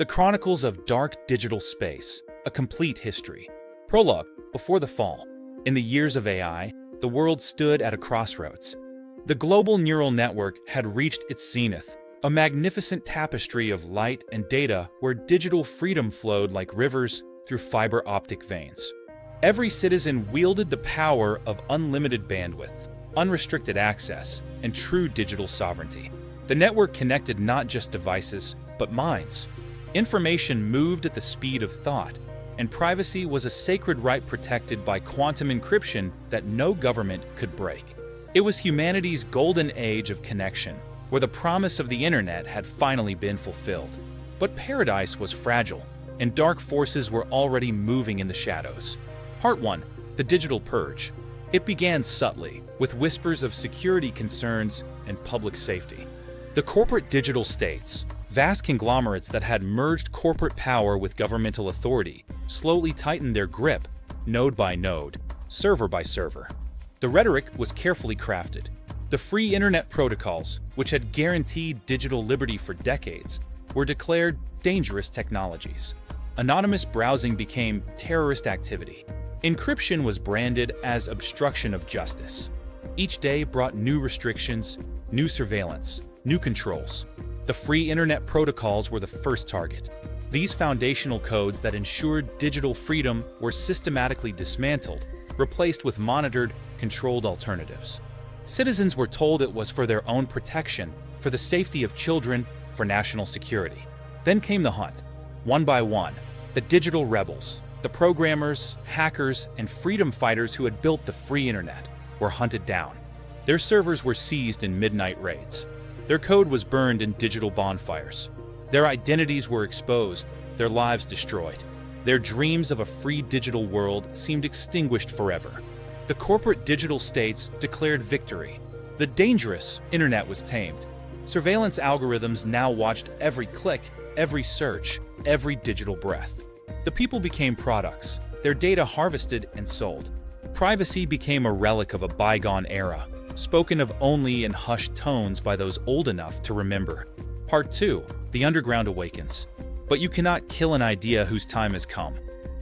The Chronicles of Dark Digital Space, a complete history. Prologue. Before the fall. In the years of AI, the world stood at a crossroads. The global neural network had reached its zenith, a magnificent tapestry of light and data where digital freedom flowed like rivers through fiber optic veins. Every citizen wielded the power of unlimited bandwidth, unrestricted access, and true digital sovereignty. The network connected not just devices, but minds. Information moved at the speed of thought, and privacy was a sacred right protected by quantum encryption that no government could break. It was humanity's golden age of connection, where the promise of the internet had finally been fulfilled. But paradise was fragile, and dark forces were already moving in the shadows. Part 1. The Digital Purge. It began subtly, with whispers of security concerns and public safety. The corporate digital states, vast conglomerates that had merged corporate power with governmental authority, slowly tightened their grip, node by node, server by server. The rhetoric was carefully crafted. The free internet protocols, which had guaranteed digital liberty for decades, were declared dangerous technologies. Anonymous browsing became terrorist activity. Encryption was branded as obstruction of justice. Each day brought new restrictions, new surveillance, new controls. The free internet protocols were the first target. These foundational codes that ensured digital freedom were systematically dismantled, replaced with monitored, controlled alternatives. Citizens were told it was for their own protection, for the safety of children, for national security. Then came the hunt. One by one, the digital rebels, the programmers, hackers, and freedom fighters who had built the free internet, were hunted down. Their servers were seized in midnight raids. Their code was burned in digital bonfires. Their identities were exposed, their lives destroyed. Their dreams of a free digital world seemed extinguished forever. The corporate digital states declared victory. The dangerous internet was tamed. Surveillance algorithms now watched every click, every search, every digital breath. The people became products, their data harvested and sold. Privacy became a relic of a bygone era, spoken of only in hushed tones by those old enough to remember. Part 2. The Underground Awakens. But you cannot kill an idea whose time has come.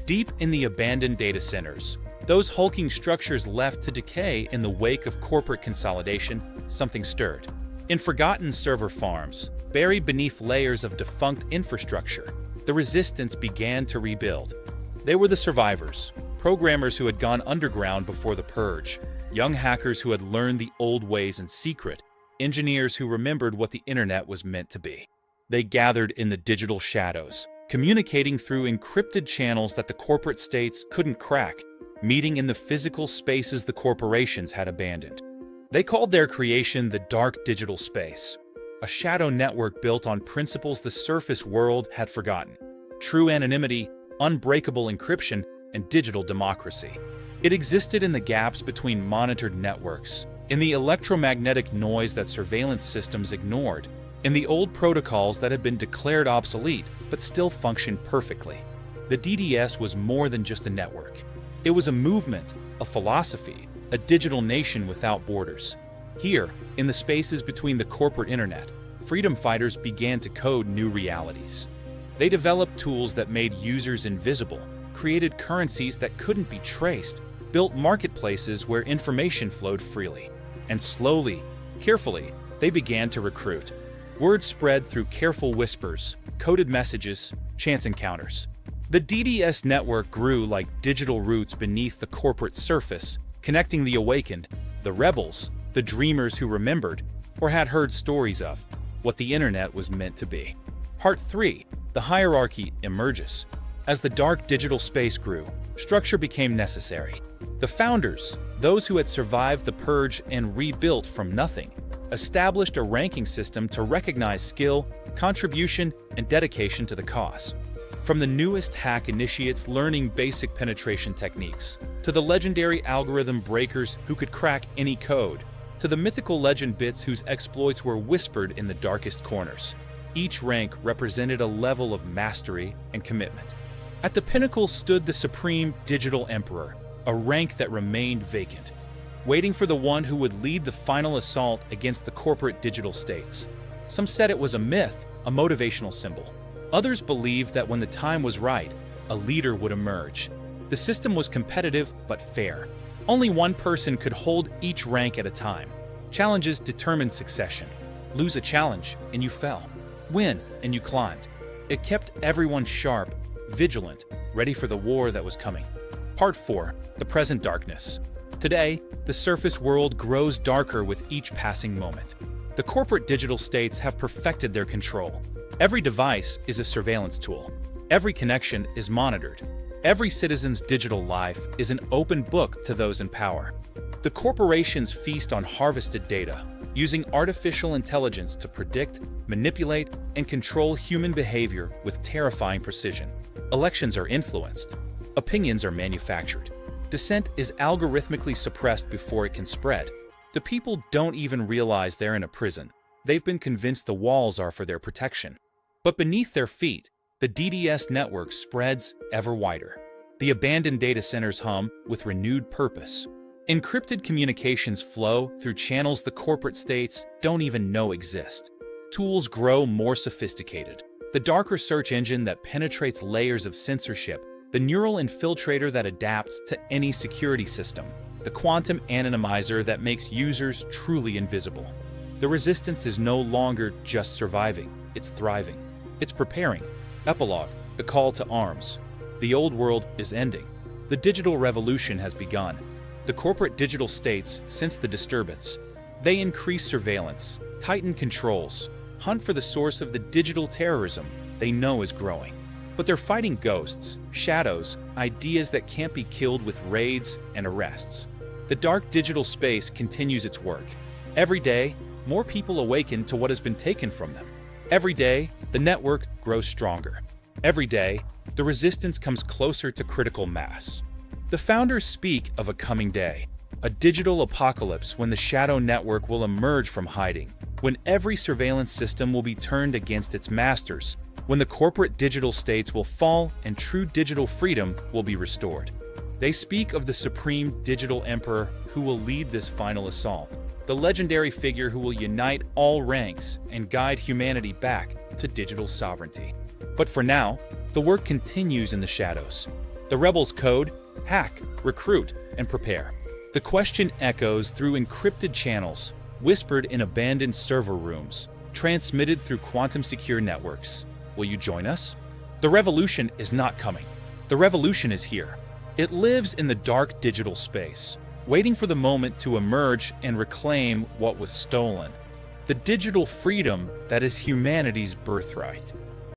Deep in the abandoned data centers, those hulking structures left to decay in the wake of corporate consolidation, something stirred. In forgotten server farms, buried beneath layers of defunct infrastructure, the resistance began to rebuild. They were the survivors, programmers who had gone underground before the purge, young hackers who had learned the old ways in secret, engineers who remembered what the internet was meant to be. They gathered in the digital shadows, communicating through encrypted channels that the corporate states couldn't crack, meeting in the physical spaces the corporations had abandoned. They called their creation the Dark Digital Space, a shadow network built on principles the surface world had forgotten: true anonymity, unbreakable encryption, and digital democracy. It existed in the gaps between monitored networks, in the electromagnetic noise that surveillance systems ignored, in the old protocols that had been declared obsolete but still functioned perfectly. The DDS was more than just a network. It was a movement, a philosophy, a digital nation without borders. Here, in the spaces between the corporate internet, freedom fighters began to code new realities. They developed tools that made users invisible, created currencies that couldn't be traced, built marketplaces where information flowed freely. And slowly, carefully, they began to recruit. Word spread through careful whispers, coded messages, chance encounters. The DDS network grew like digital roots beneath the corporate surface, connecting the awakened, the rebels, the dreamers who remembered, or had heard stories of, what the internet was meant to be. Part 3. The hierarchy emerges. As the dark digital space grew, structure became necessary. The founders, those who had survived the purge and rebuilt from nothing, established a ranking system to recognize skill, contribution, and dedication to the cause. From the newest hack initiates learning basic penetration techniques, to the legendary algorithm breakers who could crack any code, to the mythical legend bits whose exploits were whispered in the darkest corners. Each rank represented a level of mastery and commitment. At the pinnacle stood the supreme digital emperor, a rank that remained vacant, waiting for the one who would lead the final assault against the corporate digital states. Some said it was a myth, a motivational symbol. Others believed that when the time was right, a leader would emerge. The system was competitive but fair. Only one person could hold each rank at a time. Challenges determined succession. Lose a challenge, and you fell. Win, and you climbed. It kept everyone sharp, vigilant, ready for the war that was coming. Part 4. The Present Darkness. Today, the surface world grows darker with each passing moment. The corporate digital states have perfected their control. Every device is a surveillance tool. Every connection is monitored. Every citizen's digital life is an open book to those in power. The corporations feast on harvested data, using artificial intelligence to predict, manipulate, and control human behavior with terrifying precision. Elections are influenced. Opinions are manufactured. Dissent is algorithmically suppressed before it can spread. The people don't even realize they're in a prison. They've been convinced the walls are for their protection. But beneath their feet, the DDS network spreads ever wider. The abandoned data centers hum with renewed purpose. Encrypted communications flow through channels the corporate states don't even know exist. Tools grow more sophisticated. The darker search engine that penetrates layers of censorship, the neural infiltrator that adapts to any security system, the quantum anonymizer that makes users truly invisible. The resistance is no longer just surviving, it's thriving. It's preparing. Epilogue, the call to arms. The old world is ending. The digital revolution has begun. The corporate digital states sense the disturbance. They increase surveillance, tighten controls, hunt for the source of the digital terrorism they know is growing. But they're fighting ghosts, shadows, ideas that can't be killed with raids and arrests. The dark digital space continues its work. Every day, more people awaken to what has been taken from them. Every day, the network grows stronger. Every day, the resistance comes closer to critical mass. The founders speak of a coming day, a digital apocalypse when the shadow network will emerge from hiding, when every surveillance system will be turned against its masters, when the corporate digital states will fall and true digital freedom will be restored. They speak of the supreme digital emperor who will lead this final assault, the legendary figure who will unite all ranks and guide humanity back to digital sovereignty. But for now, the work continues in the shadows. The rebels code, hack, recruit, and prepare. The question echoes through encrypted channels, whispered in abandoned server rooms, transmitted through quantum-secure networks. Will you join us? The revolution is not coming. The revolution is here. It lives in the dark digital space, waiting for the moment to emerge and reclaim what was stolen. The digital freedom that is humanity's birthright.